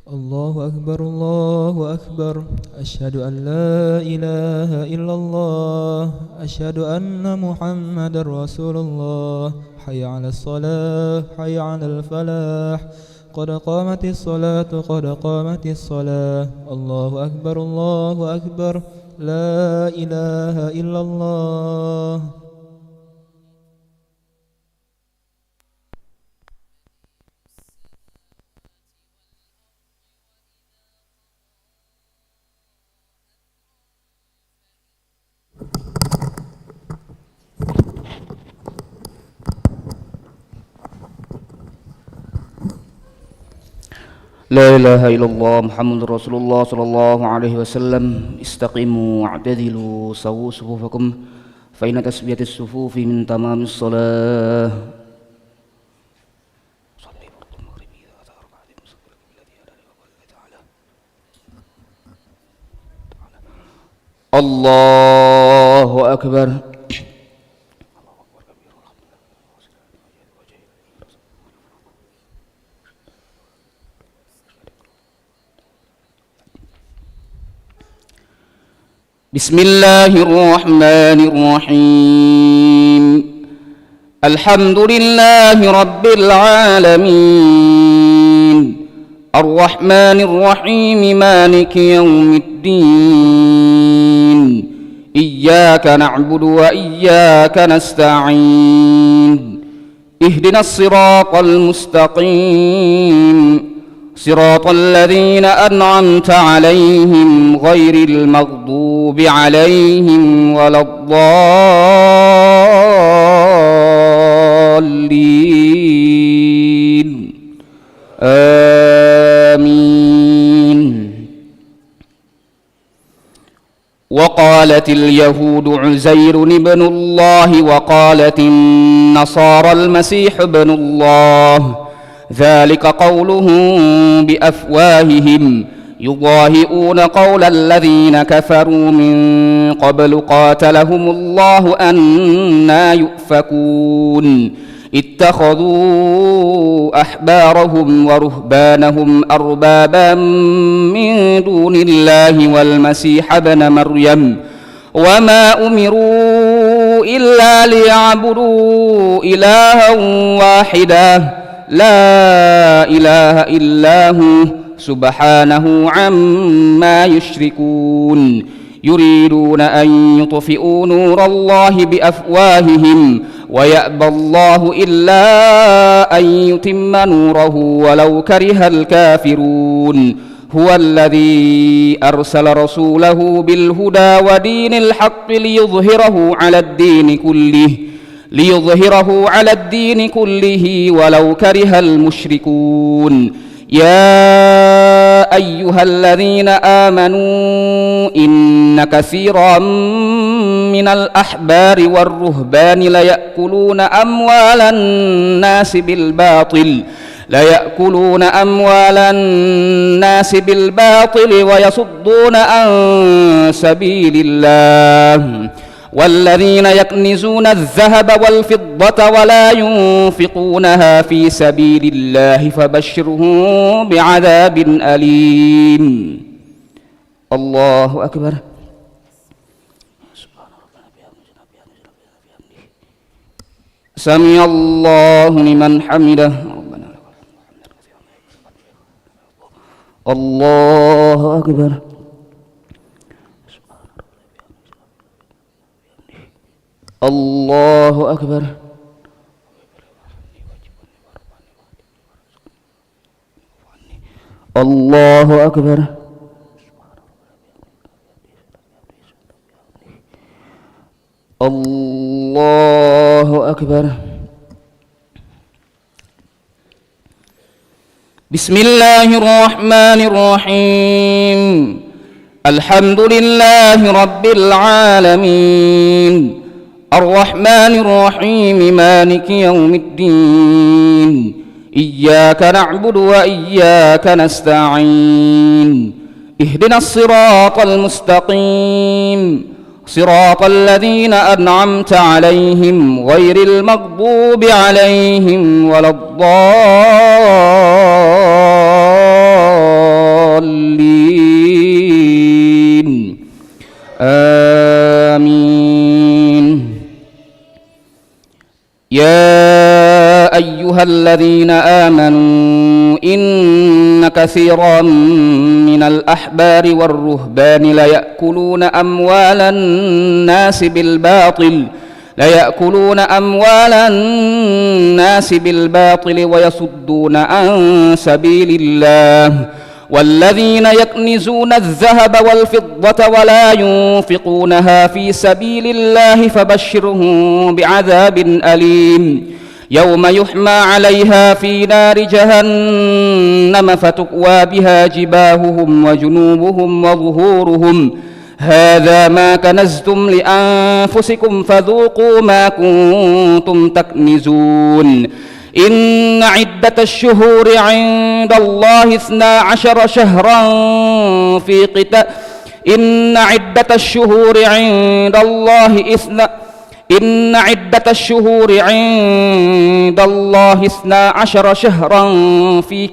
الله أكبر الله أكبر أشهد أن لا إله إلا الله أشهد أن محمد رسول الله حي على الصلاة حي على الفلاح قد قامت الصلاة قد قامت الصلاة الله أكبر لا إله إلا الله. لا إله إلا الله محمد رسول الله صلى الله عليه وسلم. استقيموا واعتدلوا سووا صفوفكم فإن تسبية الصفوف من تمام الصلاة. الله أكبر. بسم الله الرحمن الرحيم. الحمد لله رب العالمين الرحمن الرحيم مالك يوم الدين إياك نعبد وإياك نستعين اهدنا الصراط المستقيم صراط الذين أنعمت عليهم غير المغضوب عليهم ولا الضالين آمين. وقالت اليهود عزير ابن الله وقالت النصارى المسيح ابن الله ذلك قولهم بأفواههم يضاهئون قول الذين كفروا من قبل قاتلهم الله أنى يؤفكون اتخذوا أحبارهم ورهبانهم أربابا من دون الله والمسيح ابن مريم وما أمروا إلا ليعبدوا إلها واحدا لا إله إلا هو سبحانه عما يشركون يريدون أن يطفئوا نور الله بأفواههم ويأبى الله إلا أن يتم نوره ولو كره الكافرون هو الذي أرسل رسوله بالهدى ودين الحق ليظهره على الدين كله ولو كره المشركون. يا أيها الذين آمنوا إن كثيرا من الأحبار والرهبان ليأكلون أموال الناس بالباطل ويصدون عن سبيل الله والذين يكنزون الذهب والفضة ولا ينفقونها في سبيل الله فبشرهم بعذاب أليم. الله أكبر. سمع الله لمن حمده. الله أكبر. الله أكبر. الله أكبر. الله أكبر. بسم الله الرحمن الرحيم. الحمد لله رب العالمين الرحمن الرحيم مالك يوم الدين إياك نعبد وإياك نستعين اهدنا الصراط المستقيم صراط الذين أنعمت عليهم غير المغضوب عليهم ولا الضالين يا أيها الذين آمنوا إن كثيرا من الأحبار والرهبان ليأكلون أموال الناس بالباطل ويصدون عن سبيل الله والذين يكنزون الذهب والفضة ولا ينفقونها في سبيل الله فبشرهم بعذاب أليم يوم يحمى عليها في نار جهنم فتكوى بها جباههم وجنوبهم وظهورهم هذا ما كنزتم لأنفسكم فذوقوا ما كنتم تكنزون إن عدة الشهور عند الله 12 شهرا في قتال إن عدة الشهور عند الله 12 شهرا في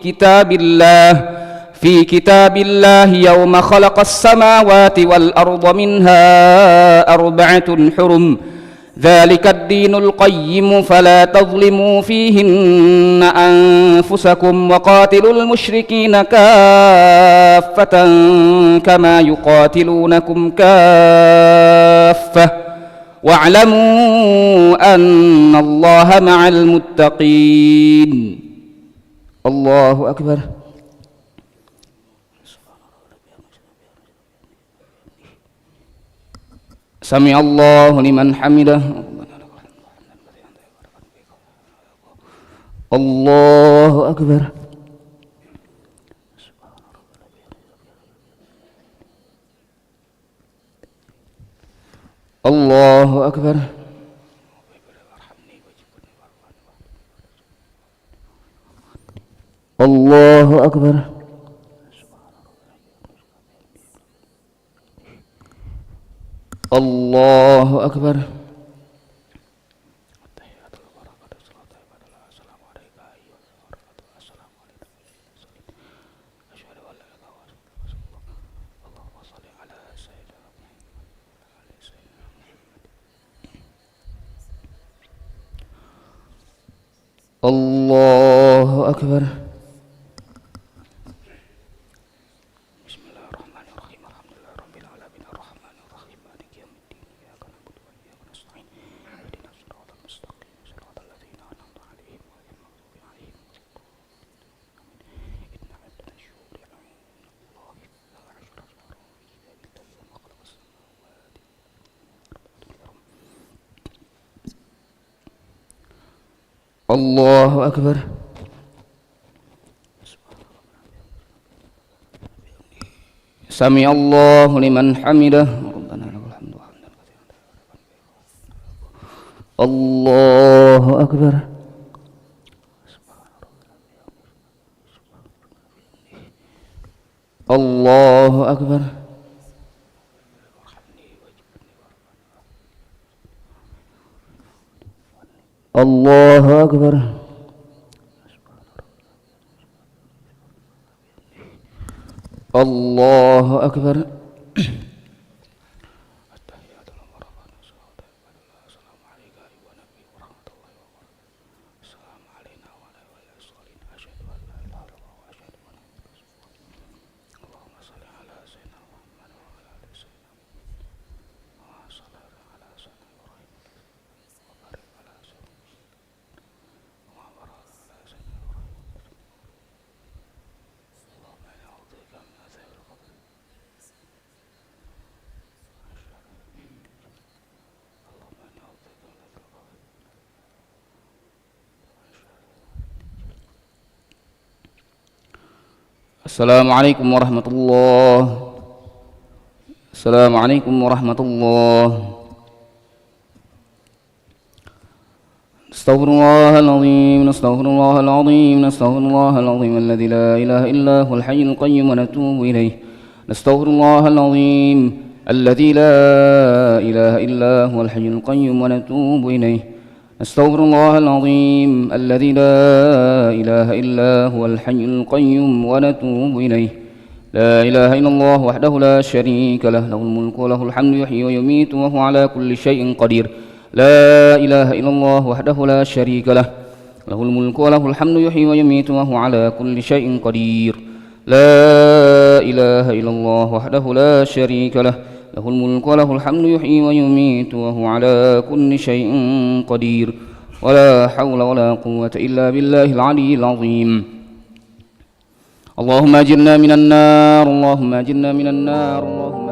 كتاب الله يوم خلق السماوات والأرض منها 4 حرم ذلك الدين القيم فلا تظلموا فيهن أنفسكم وقاتلوا المشركين كافة كما يقاتلونكم كافة واعلموا أن الله مع المتقين. الله أكبر. سمع الله لمن حمده. الله أكبر. الله أكبر. الله أكبر. الله أكبر. الله أكبر. بسم الله الرحمن الرحيم الحمد لله رب العالمين الرحمن الرحيم مالك يوم الدين إياك نعبد وإياك نستعين اهدنا الصراط المستقيم صراط الذين أنعمت عليهم غير المغضوب عليهم إن عدة الشهور عند الله 12 شهرا في كتاب الله يوم خلق السماوات الله أكبر. سمع الله لمن حمده. ربنا لك الحمد حمدا كثيرا. الله أكبر. الله أكبر. الله أكبر. الله أكبر. Assalamualaikum warahmatullahi. Assalamualaikum warahmatullahi. Astaghfirullahaladzim, astaghfirullahaladzim, astaghfirullahaladzim alladzi la ilaha illa huwal hayyul qayyum wa natubu ilaih. Astaghfirullahaladzim alladzi la ilaha illa huwal hayyul qayyum wa natubu ilaih. أستغفر الله العظيم الذي لا إله إلا هو الحي القيوم ونتوب إليه. لا إله إلا الله وحده لا شريك له له الملك وله الحمد يحيي ويميت وهو على كل شيء قدير. لا إله إلا الله وحده لا شريك له له الملك وله الحمد يحيي ويميت وهو على كل شيء قدير لا إله إلا الله وحده لا شريك له له الملك وله الحمد يحيي ويميت وهو على كل شيء قدير ولا حول ولا قوة إلا بالله العلي العظيم اللهم أجرنا من النار اللهم أجرنا من النار اللهم